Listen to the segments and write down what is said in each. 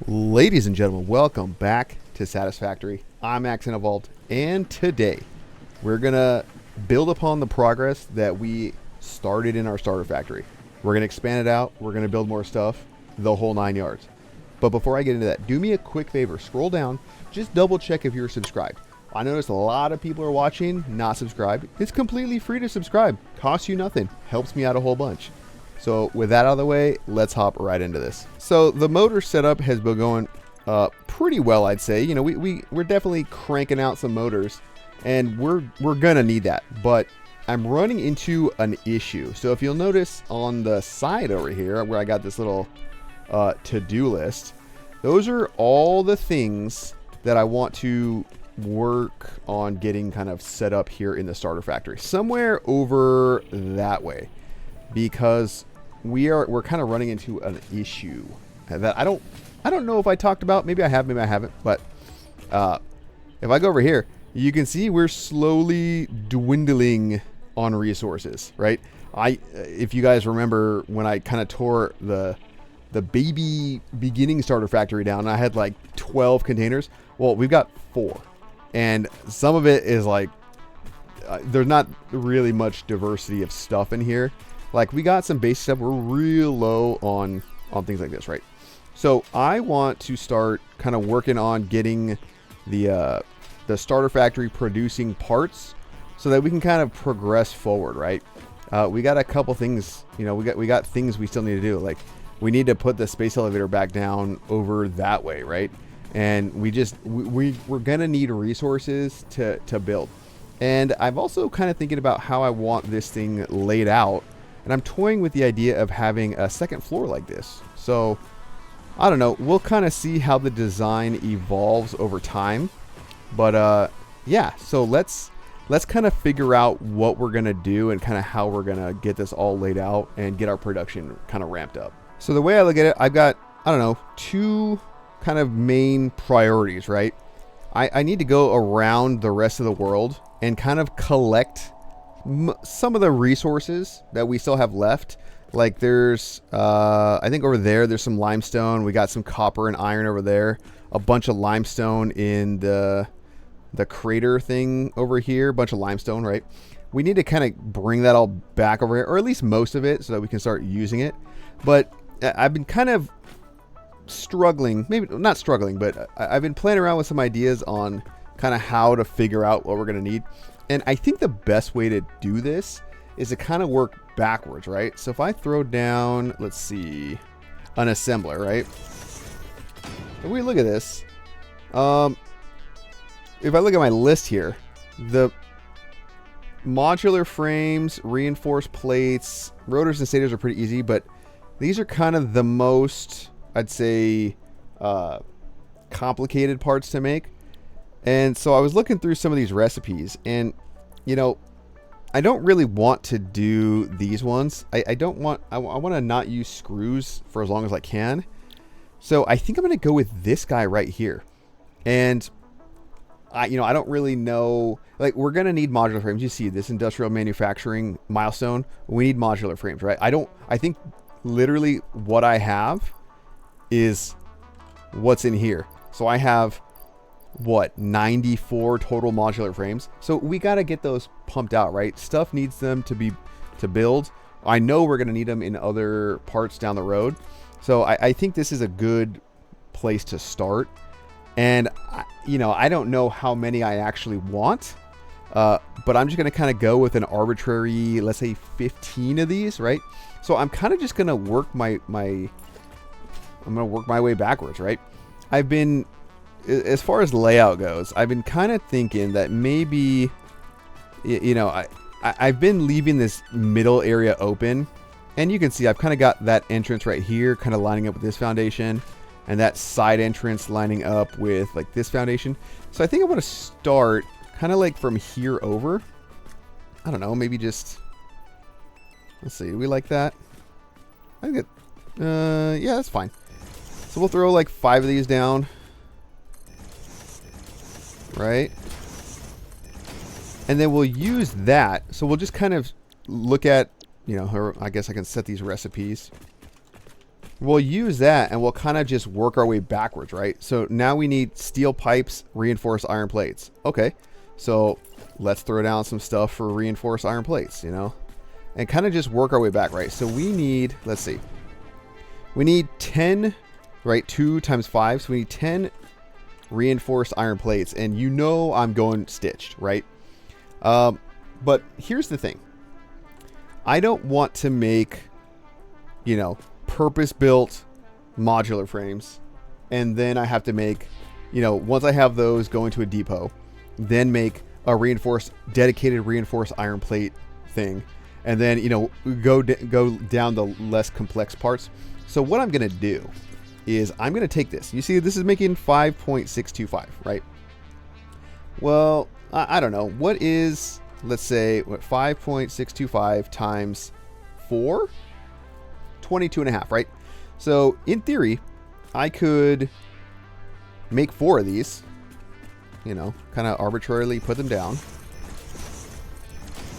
Ladies and gentlemen, welcome back to Satisfactory. I'm Accent Evolved, and today we're going to build upon the progress that we started in our starter factory. We're going to expand it out, we're going to build more stuff, the whole 9 yards. But before I get into that, do me a quick favor, scroll down, just double check if you're subscribed. I noticed a lot of people are watching, not subscribed. It's completely free to subscribe, costs you nothing, helps me out a whole bunch. So with that out of the way, let's hop right into this. So the motor setup has been going pretty well, I'd say. You know, we're definitely cranking out some motors, and we're gonna need that. But I'm running into an issue. So if you'll notice on the side over here, where I got this little to-do list, those are all the things that I want to work on getting kind of set up here in the starter factory. Somewhere over that way, because we're kind of running into an issue that I don't know if I talked about. Maybe I have, maybe I haven't. But if I go over here, you can see we're slowly dwindling on resources, right? If you guys remember when I kind of tore the baby beginning starter factory down, I had like 12 containers. Well, we've got 4, and some of it is like there's not really much diversity of stuff in here. Like, we got some basic stuff. We're real low on things like this, right? So I want to start kind of working on getting the starter factory producing parts so that we can kind of progress forward, right? We got a couple things, you know, we got things we still need to do. Like, we need to put the space elevator back down over that way, right? And we're gonna need resources to build. And I'm also kind of thinking about how I want this thing laid out. And I'm toying with the idea of having a second floor like this. So, I don't know. We'll kind of see how the design evolves over time. But, yeah. So, let's kind of figure out what we're going to do and kind of how we're going to get this all laid out and get our production kind of ramped up. So, the way I look at it, I've got, I don't know, 2 kind of main priorities, right? I need to go around the rest of the world and kind of collect some of the resources that we still have left. Like, there's I think over there's some limestone. We got some copper and iron over there, a bunch of limestone in the crater thing over here, a bunch of limestone, right? We need to kind of bring that all back over here, or at least most of it, so that we can start using it. But I've been kind of struggling, maybe not struggling, but I've been playing around with some ideas on kind of how to figure out what we're going to need. And I think the best way to do this is to kind of work backwards, right? So if I throw down, let's see, an assembler, right? If we look at this, if I look at my list here, the modular frames, reinforced plates, rotors and stators are pretty easy, but these are kind of the most, I'd say, complicated parts to make. And so I was looking through some of these recipes, and, you know, I don't really want to do these ones. I want to not use screws for as long as I can. So I think I'm going to go with this guy right here. And I don't really know, like, we're going to need modular frames. You see this industrial manufacturing milestone. We need modular frames, right? I think literally what I have is what's in here. So I have, what, 94 total modular frames. So we got to get those pumped out, right? Stuff needs them to build. I know we're going to need them in other parts down the road. So I think this is a good place to start. And, I don't know how many I actually want. But I'm just going to kind of go with an arbitrary, let's say 15 of these, right? So I'm kind of just going to work I'm going to work my way backwards, right? As far as layout goes, I've been kind of thinking that maybe, I've been leaving this middle area open, and you can see I've kind of got that entrance right here kind of lining up with this foundation, and that side entrance lining up with like this foundation. So I think I want to start kind of like from here over. I don't know, maybe just, let's see, do we like that? I think yeah, that's fine. So we'll throw like 5 of these down. Right? And then we'll use that. So we'll just kind of look at, I guess I can set these recipes. we'll use that and we'll kind of just work our way backwards, right? So now we need steel pipes, reinforced iron plates. Okay, so let's throw down some stuff for reinforced iron plates, you know, and kind of just work our way back, right? So we need, let's see, we need 10, right? 2 times 5, so we need 10 reinforced iron plates, and you know I'm going stitched, right? But here's the thing. I don't want to make, you know, purpose-built modular frames, and then I have to make, you know, once I have those go into a depot, then make a dedicated reinforced iron plate thing, and then, you know, go down the less complex parts. So what I'm going to do is I'm going to take this. You see, this is making 5.625, right? Well, I don't know. What is, let's say, what 5.625 times 4? 22.5, right? So in theory, I could make 4 of these, you know, kind of arbitrarily put them down,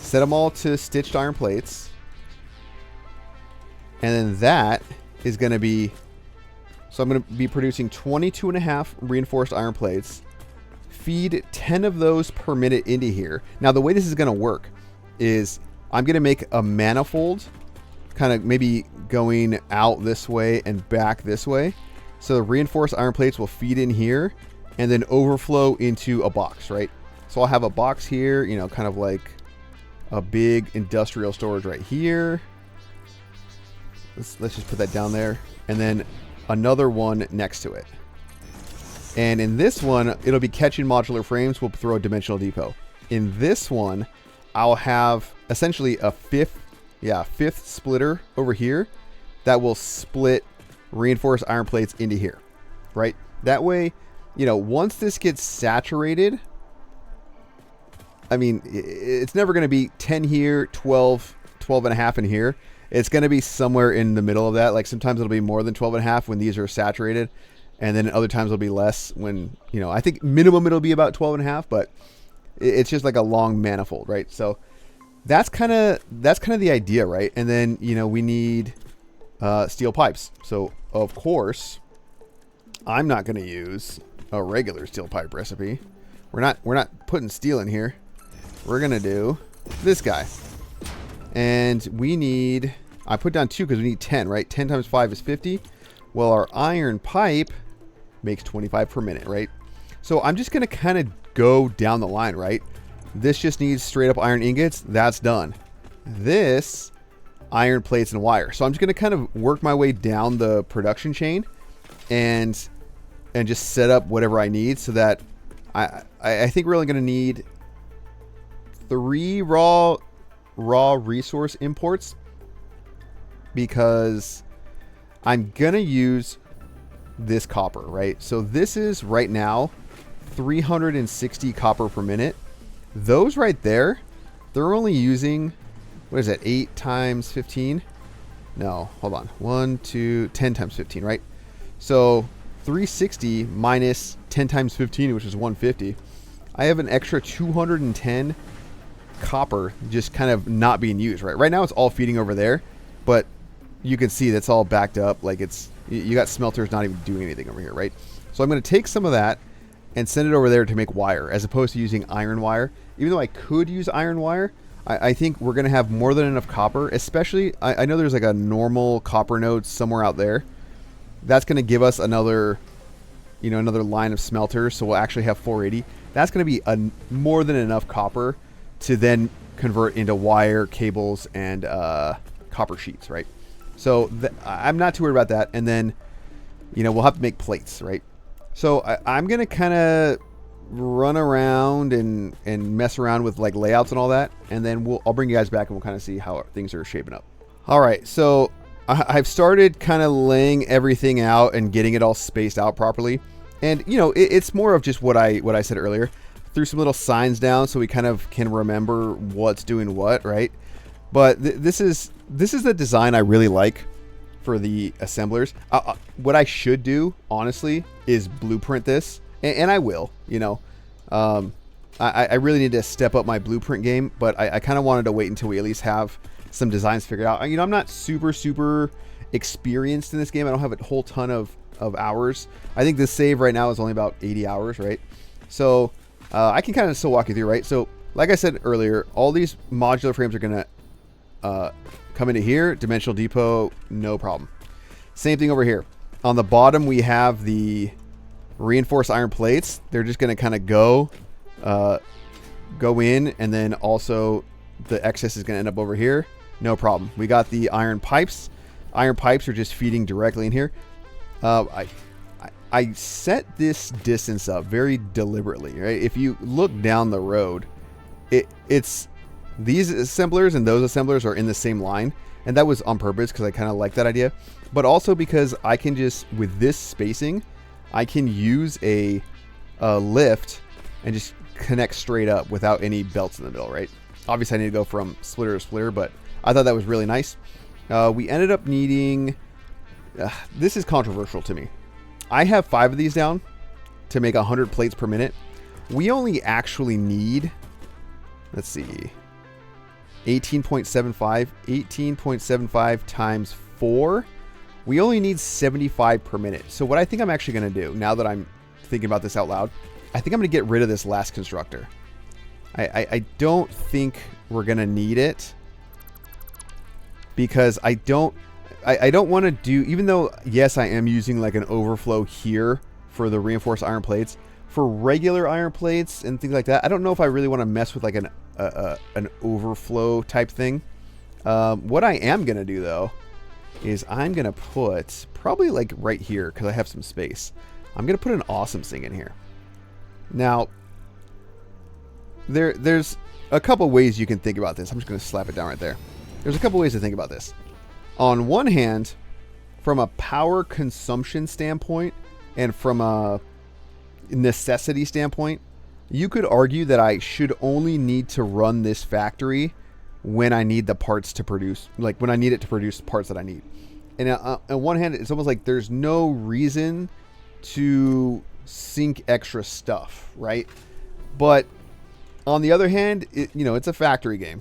set them all to stitched iron plates, and then that is going to be, so I'm going to be producing 22.5 reinforced iron plates, feed 10 of those per minute into here. Now the way this is going to work is I'm going to make a manifold kind of maybe going out this way and back this way. So the reinforced iron plates will feed in here and then overflow into a box, right? So I'll have a box here, you know, kind of like a big industrial storage right here. Let's just put that down there. And then another one next to it. And in this one, it'll be catching modular frames. We'll throw a dimensional depot. In this one, I'll have essentially a fifth splitter over here that will split reinforced iron plates into here, right? That way, you know, once this gets saturated, I mean, it's never going to be 10 here, 12 and a half in here. It's going to be somewhere in the middle of that. Like sometimes it'll be more than 12 and a half when these are saturated. And then other times it'll be less when, you know, I think minimum it'll be about 12 and a half, but it's just like a long manifold, right? So that's kind of the idea, right? And then, you know, we need steel pipes. So of course, I'm not going to use a regular steel pipe recipe. We're not putting steel in here. We're going to do this guy. And we need, I put down 2 because we need 10, right? 10 times 5 is 50. Well, our iron pipe makes 25 per minute, right? So I'm just going to kind of go down the line, right? This just needs straight up iron ingots. That's done. This, iron plates and wire. So I'm just going to kind of work my way down the production chain and just set up whatever I need so that I think we're only going to need 3 raw resource imports because I'm going to use this copper, right? So this is right now 360 copper per minute. Those right there, they're only using, what is that, 8 times 15? No, hold on. 1, 2, 10 times 15, right? So 360 minus 10 times 15, which is 150. I have an extra 210 copper just kind of not being used, right? Right now it's all feeding over there, but you can see that's all backed up. Like it's, you got smelters not even doing anything over here, right? So I'm going to take some of that and send it over there to make wire as opposed to using iron wire. Even though I could use iron wire, I think we're going to have more than enough copper, especially, I know there's like a normal copper node somewhere out there. That's going to give us another, you know, another line of smelters. So we'll actually have 480. That's going to be more than enough copper to then convert into wire, cables, and copper sheets, right? So I'm not too worried about that. And then, you know, we'll have to make plates, right? So I'm going to kind of run around and mess around with like layouts and all that. And then I'll bring you guys back and we'll kind of see how things are shaping up. All right. So I've started kind of laying everything out and getting it all spaced out properly. And, you know, it's more of just what I said earlier. Threw some little signs down so we kind of can remember what's doing what, right? But this is the design I really like for the assemblers. What I should do, honestly, is blueprint this, and I will. You know, I really need to step up my blueprint game, but I kind of wanted to wait until we at least have some designs figured out. You know, I'm not super experienced in this game. I don't have a whole ton of hours. I think this save right now is only about 80 hours, right? So I can kind of still walk you through, right? So like I said earlier, all these modular frames are going to come into here. Dimensional depot, no problem. Same thing over here. On the bottom, we have the reinforced iron plates. They're just going to kind of go in, and then also the excess is going to end up over here. No problem. We got the iron pipes. Iron pipes are just feeding directly in here. I set this distance up very deliberately, right? If you look down the road, it's these assemblers and those assemblers are in the same line, and that was on purpose because I kind of like that idea, but also because I can just, with this spacing, I can use a lift and just connect straight up without any belts in the middle, right? Obviously, I need to go from splitter to splitter, but I thought that was really nice. We ended up needing... this is controversial to me. I have 5 of these down to make 100 plates per minute. We only actually need... let's see... 18.75. 18.75 times 4. We only need 75 per minute. So what I think I'm actually going to do, now that I'm thinking about this out loud, I think I'm going to get rid of this last constructor. I don't think we're going to need it, because I don't want to do, even though, yes, I am using like an overflow here for the reinforced iron plates, for regular iron plates and things like that, I don't know if I really want to mess with like an overflow type thing. What I am going to do though, is I'm going to put, probably like right here, because I have some space, I'm going to put an awesome sink in here. Now, there's a couple ways you can think about this. I'm just going to slap it down right there. There's a couple ways to think about this. On one hand, from a power consumption standpoint and from a necessity standpoint, you could argue that I should only need to run this factory when I need the parts to produce, like when I need it to produce parts that I need. And on one hand, it's almost like there's no reason to sink extra stuff, right? But on the other hand, it's a factory game.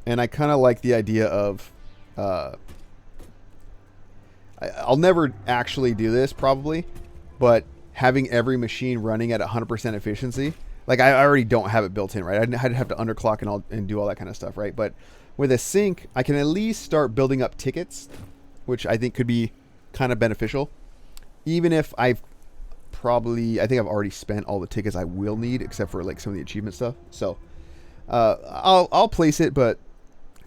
And I kind of like the idea of, I'll never actually do this probably, but having every machine running at 100% efficiency. Like I already don't have it built in, right? I'd have to underclock and do all that kind of stuff, right? But with a sync, I can at least start building up tickets, which I think could be kind of beneficial. Even if I think I've already spent all the tickets I will need, except for like some of the achievement stuff. So I'll place it, but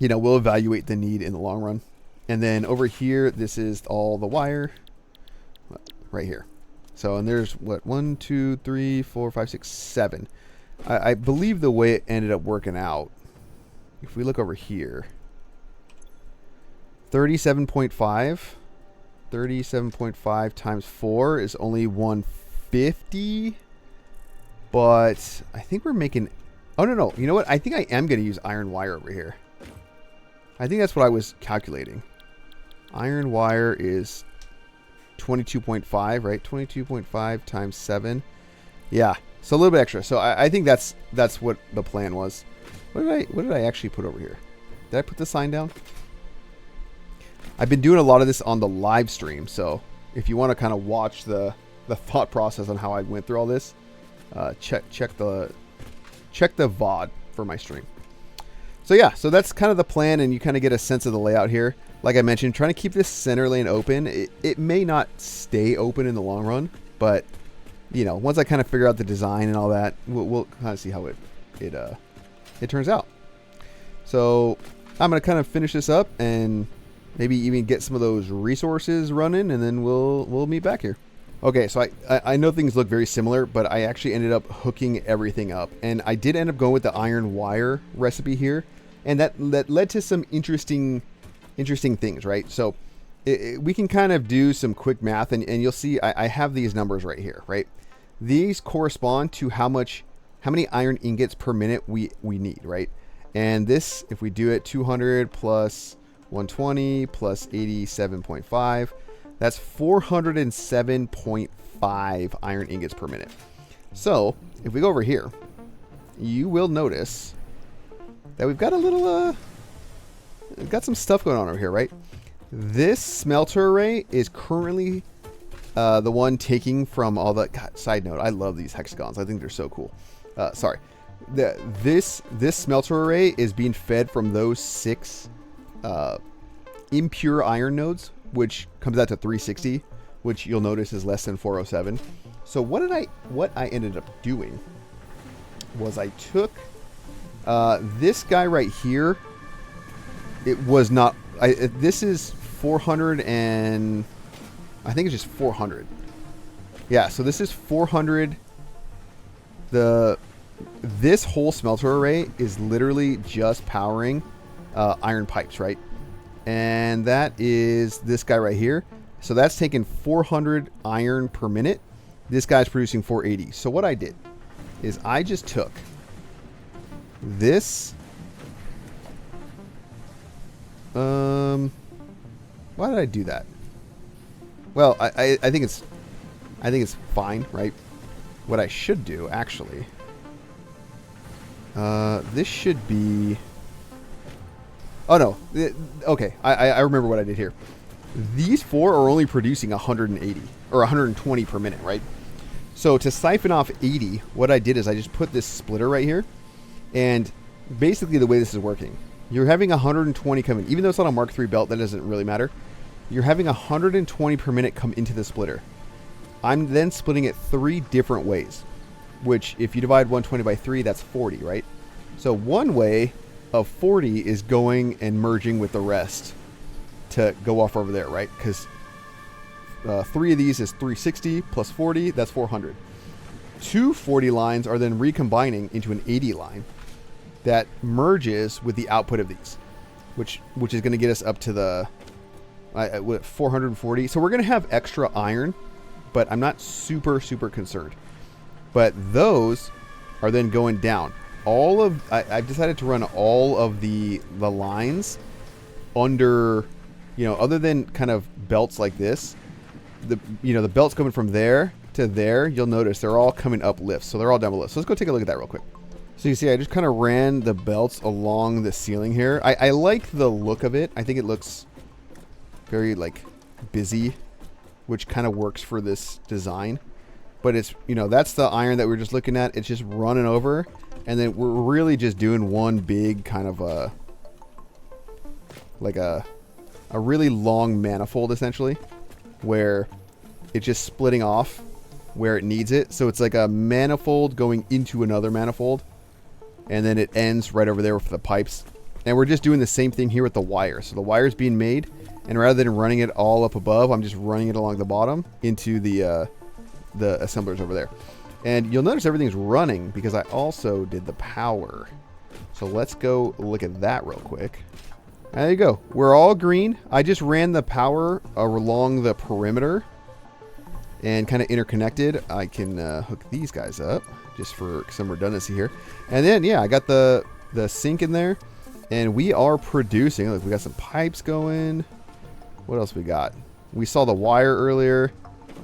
we'll evaluate the need in the long run. And then over here, this is all the wire right here. So, and there's what, 1, 2, 3, 4, 5, 6, 7. I believe the way it ended up working out, if we look over here, 37.5 times 4 is only 150. But I think we're making, oh no, you know what? I think I am going to use iron wire over here. I think that's what I was calculating. Iron wire is 22.5, right? 22.5 times 7. Yeah, so a little bit extra. So I think that's what the plan was. What did I actually put over here? Did I put the sign down? I've been doing a lot of this on the live stream, so if you want to kind of watch the thought process on how I went through all this, check the VOD for my stream. So yeah, so that's kind of the plan, and you kind of get a sense of the layout here. Like I mentioned, trying to keep this center lane open. It may not stay open in the long run, but once I kind of figure out the design and all that, we'll kind of see how it turns out. So I'm gonna kind of finish this up and maybe even get some of those resources running, and then we'll meet back here. Okay, so I know things look very similar, but I actually ended up hooking everything up, and I did end up going with the iron wire recipe here, and that led to some interesting things, right? So we can kind of do some quick math, and you'll see I have these numbers right here, right? These correspond to how many iron ingots per minute we need, right? And this, if we do it 200 plus 120 plus 87.5, that's 407.5 iron ingots per minute. So if we go over here, you will notice that we've got a got some stuff going on over here, right? This smelter array is currently the one taking from all the... God, side note, I love these hexagons. I think they're so cool. Sorry. This smelter array is being fed from those 6 impure iron nodes, which comes out to 360, which you'll notice is less than 407. So what I ended up doing was I took this guy right here. It was not... this is 400 and... I think it's just 400. Yeah, so this is 400. This whole smelter array is literally just powering iron pipes, right? And that is this guy right here. So that's taking 400 iron per minute. This guy's producing 480. So what I did is I just took this. Why did I do that? Well, I think it's fine, right? What I should do, actually, this should be... Oh, no. Okay, I remember what I did here. These 4 are only producing 180 or 120 per minute, right? So to siphon off 80, what I did is I just put this splitter right here. And basically the way this is working, you're having 120 come in. Even though it's on a Mark III belt, that doesn't really matter. You're having 120 per minute come into the splitter. I'm then splitting it 3 different ways, which if you divide 120 by 3, that's 40, right? So one way of 40 is going and merging with the rest to go off over there, right? Because 3 of these is 360 plus 40, that's 400. 2 40 lines are then recombining into an 80 line that merges with the output of these, which is going to get us up to the 440. So we're going to have extra iron, but I'm not super concerned. But those are then going down. I've decided to run all of the lines under, other than kind of belts like this. The belts coming from there to there, you'll notice they're all coming up lifts. So they're all down below. So let's go take a look at that real quick. So you see, I just kind of ran the belts along the ceiling here. I like the look of it. I think it looks very busy, which kind of works for this design. But it's, that's the iron that we're just looking at. It's just running over. And then we're really just doing one big kind of a really long manifold, essentially, where it's just splitting off where it needs it. So it's like a manifold going into another manifold. And then it ends right over there with the pipes. And we're just doing the same thing here with the wire. So the wire is being made. And rather than running it all up above, I'm just running it along the bottom into the assemblers over there. And you'll notice everything's running because I also did the power. So let's go look at that real quick. There you go. We're all green. I just ran the power along the perimeter and kind of interconnected. I can hook these guys up just for some redundancy here. And then, yeah, I got the sink in there. And we are producing. Look, we got some pipes going. What else we got? We saw the wire earlier.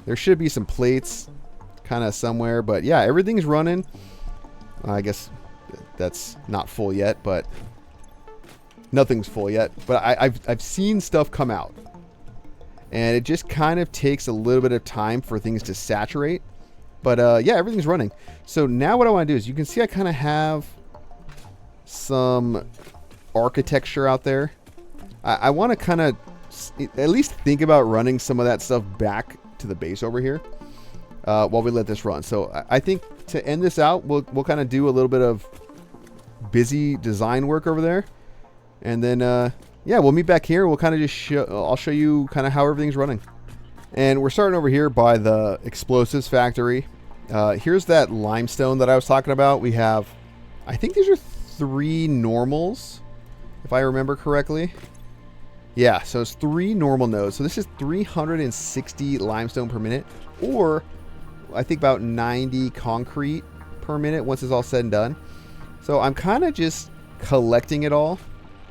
There should be some plates kind of somewhere, but yeah, everything's running. I guess that's not full yet, but nothing's full yet. But I've seen stuff come out, and it just kind of takes a little bit of time for things to saturate. But yeah, everything's running. So now what I want to do is, you can see I kind of have some architecture out there. I want to kind of at least think about running some of that stuff back to the base over here while we let this run. So I think to end this out, we'll kind of do a little bit of busy design work over there, and then yeah, we'll meet back here. We'll kind of just I'll show you kind of how everything's running. And we're starting over here by the explosives factory. Here's that limestone that I was talking about. We have, I think these are 3 normals, if I remember correctly. Yeah, so it's 3 normal nodes. So this is 360 limestone per minute, or I think about 90 concrete per minute once it's all said and done. So I'm kind of just collecting it all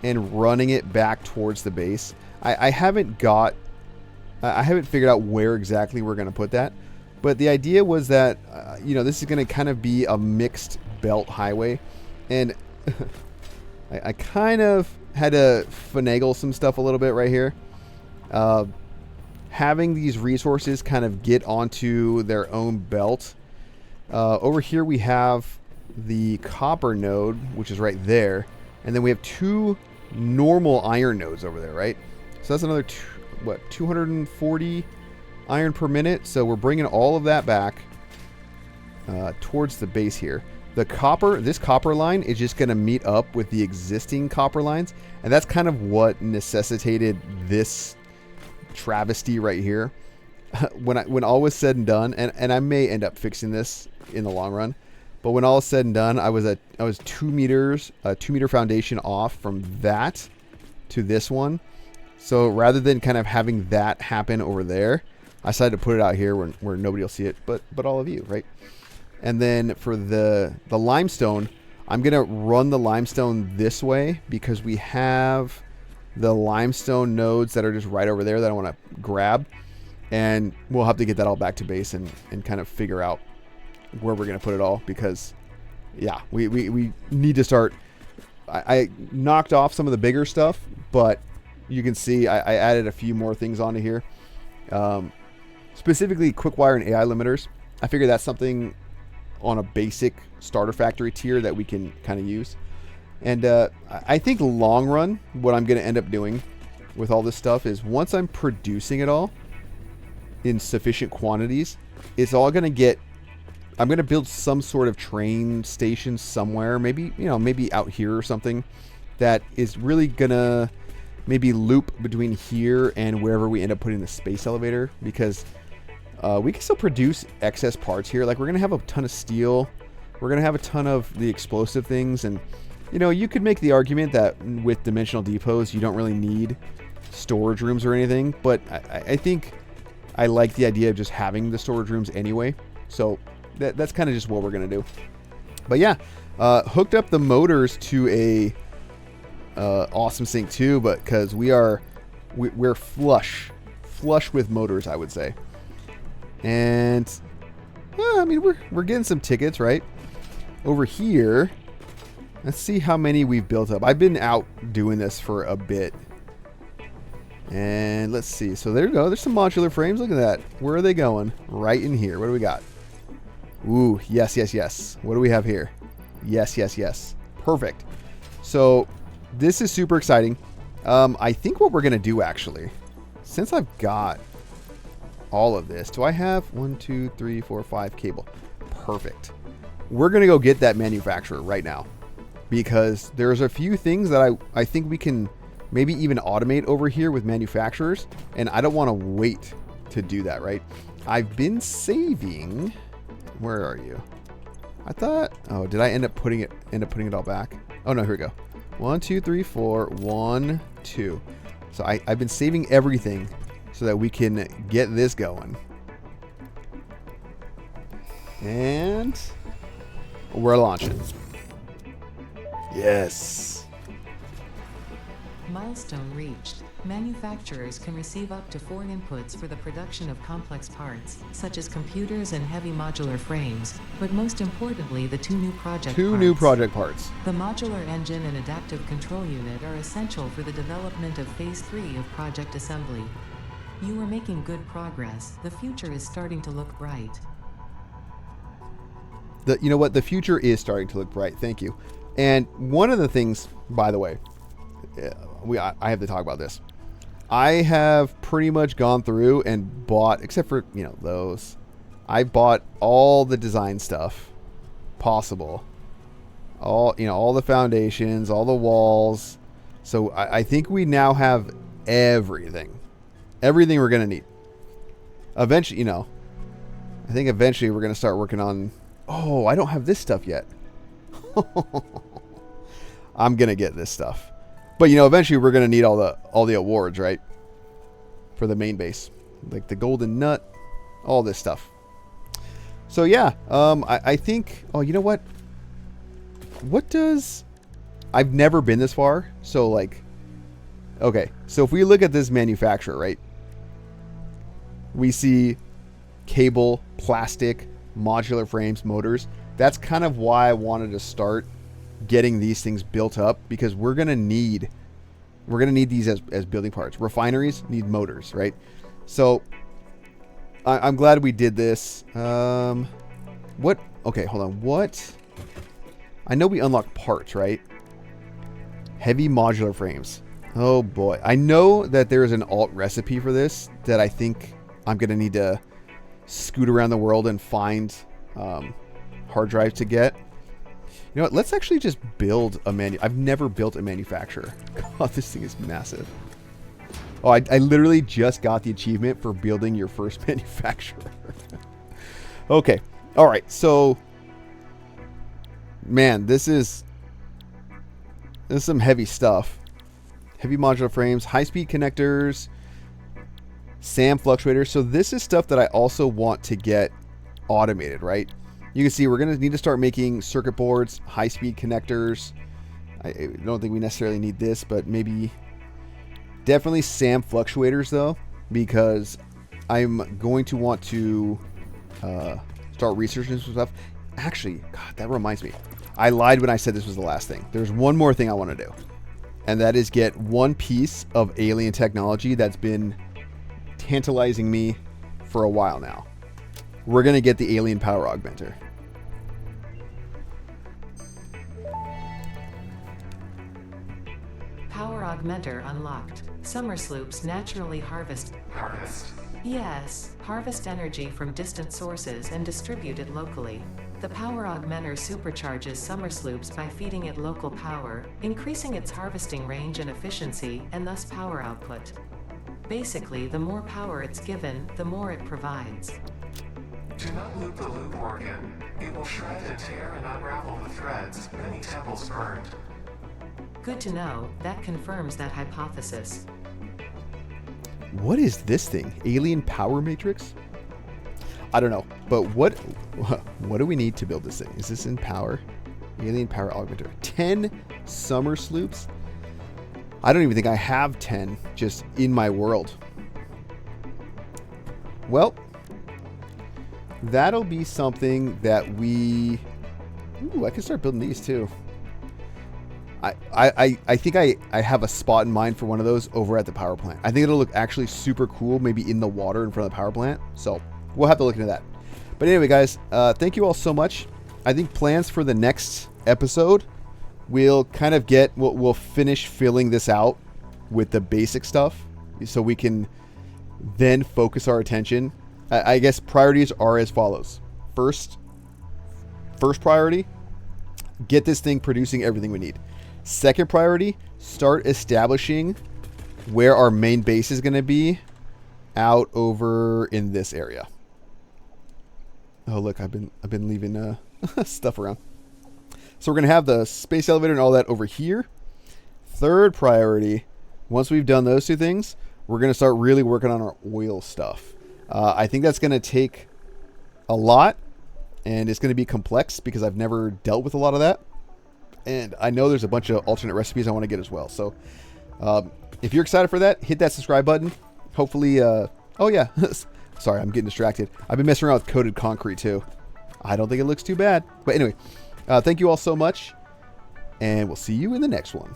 and running it back towards the base. I haven't figured out where exactly we're going to put that. But the idea was that, this is going to kind of be a mixed belt highway. And I kind of had to finagle some stuff a little bit right here. Having these resources kind of get onto their own belt. Over here we have the copper node, which is right there. And then we have 2 normal iron nodes over there, right? So that's another, 240 iron per minute. So we're bringing all of that back towards the base here. This copper line is just going to meet up with the existing copper lines. And that's kind of what necessitated this travesty right here. When all was said and done, and I may end up fixing this in the long run, but when all is said and done, I was 2 meters, a 2-meter foundation off from that to this one. So rather than kind of having that happen over there, I decided to put it out here where nobody will see it, but all of you, right? And then for the limestone, I'm gonna run the limestone this way because we have the limestone nodes that are just right over there that I want to grab, and we'll have to get that all back to base and kind of figure out where we're gonna put it all, because yeah, we need to start. I knocked off some of the bigger stuff, but you can see I added a few more things onto here, specifically quick wire and AI limiters. I figure that's something on a basic starter factory tier that we can kind of use. And I think long run, what I'm going to end up doing with all this stuff is once I'm producing it all in sufficient quantities, it's all going to get, I'm going to build some sort of train station somewhere, maybe, maybe out here or something that is really going to maybe loop between here and wherever we end up putting the space elevator, because we can still produce excess parts here. Like, we're going to have a ton of steel. We're going to have a ton of the explosive things. And, you could make the argument that with dimensional depots, you don't really need storage rooms or anything. But I think I like the idea of just having the storage rooms anyway. So that's kind of just what we're going to do. But yeah, hooked up the motors to a awesome sink too, but because we're flush with motors, I would say. And I mean, we're getting some tickets, right? Over here, let's see how many we've built up. I've been out doing this for a bit. And let's see. So there you go. There's some modular frames. Look at that. Where are they going? Right in here. What do we got? Ooh, yes, yes, yes. What do we have here? Yes, yes, yes. Perfect. So this is super exciting. I think what we're going to do, actually, since I've got all of this, do I have 1, 2, 3, 4, 5 cable? Perfect. We're going to go get that manufacturer right now, because there's a few things that I think we can maybe even automate over here with manufacturers, and I don't want to wait to do that, right? I've been saving. Where are you? I thought, oh, did I end up putting it all back? Oh no, here we go. 1, 2, 3, 4, 1, 2. So I've been saving everything so that we can get this going. And we're launching. Yes. Milestone reached. Manufacturers can receive up to 4 inputs for the production of complex parts, such as computers and heavy modular frames, but most importantly, the 2 new project parts. The modular engine and adaptive control unit are essential for the development of Phase 3 of project assembly. You are making good progress. The future is starting to look bright. You know what? The future is starting to look bright. Thank you. And one of the things, by the way, I have to talk about this. I have pretty much gone through and bought, except for, those. I bought all the design stuff possible. All the foundations, all the walls. So I think we now have everything. Everything we're going to need. Eventually, I think eventually we're going to start working on, oh, I don't have this stuff yet. I'm going to get this stuff. But eventually we're going to need all the awards, right? For the main base, like the golden nut, all this stuff. So yeah, I think. Oh, you know what? What does? I've never been this far, so like, okay. So if we look at this manufacturer, right? We see cable, plastic, modular frames, motors. That's kind of why I wanted to start getting these things built up, because we're going to need we're going to need these as building parts. Refineries need motors, right? So I'm glad we did this. What? Okay, hold on. What? I know we unlock parts, right? Heavy modular frames. Oh boy. I know that there is an alt recipe for this that I think I'm going to need to scoot around the world and find hard drives to get. You know what? Let's actually just build a I've never built a manufacturer. God, this thing is massive. Oh, I literally just got the achievement for building your first manufacturer. Okay. All right. So, man, this is some heavy stuff. Heavy modular frames, high-speed connectors, SAM fluctuators. So this is stuff that I also want to get automated, right? You can see we're going to need to start making circuit boards, high-speed connectors. I don't think we necessarily need this, but maybe definitely SAM fluctuators, though, because I'm going to want to start researching some stuff. Actually, God, that reminds me. I lied when I said this was the last thing. There's one more thing I want to do, and that is get one piece of alien technology that's been tantalizing me for a while now. We're going to get the alien power augmenter. Power augmenter unlocked. Summer sloops naturally harvest. Yes, harvest energy from distant sources and distribute it locally. The power augmenter supercharges summer sloops by feeding it local power, increasing its harvesting range and efficiency, and thus power output. Basically, the more power it's given, the more it provides. Do not loop the loop organ. It will shred and tear and unravel the threads, many temples burned. Good to know. That confirms that hypothesis. What is this thing? Alien power matrix? I don't know, but what do we need to build this thing? Is this in power? Alien power augmenter. 10 summer sloops? I don't even think I have 10 just in my world. Well, that'll be something that we... Ooh, I can start building these too. I think I have a spot in mind for one of those over at the power plant. I think it'll look actually super cool, maybe in the water in front of the power plant. So we'll have to look into that. But anyway, guys, thank you all so much. I think plans for the next episode, we'll kind of we'll finish filling this out with the basic stuff so we can then focus our attention. I guess priorities are as follows. First priority, get this thing producing everything we need. Second priority, start establishing where our main base is going to be out over in this area. Oh, look, I've been leaving stuff around. So we're going to have the space elevator and all that over here. Third priority, once we've done those two things, we're going to start really working on our oil stuff. I think that's going to take a lot, and it's going to be complex because I've never dealt with a lot of that. And I know there's a bunch of alternate recipes I want to get as well. So if you're excited for that, hit that subscribe button. Hopefully, oh yeah, sorry, I'm getting distracted. I've been messing around with coated concrete too. I don't think it looks too bad. But anyway, thank you all so much, and we'll see you in the next one.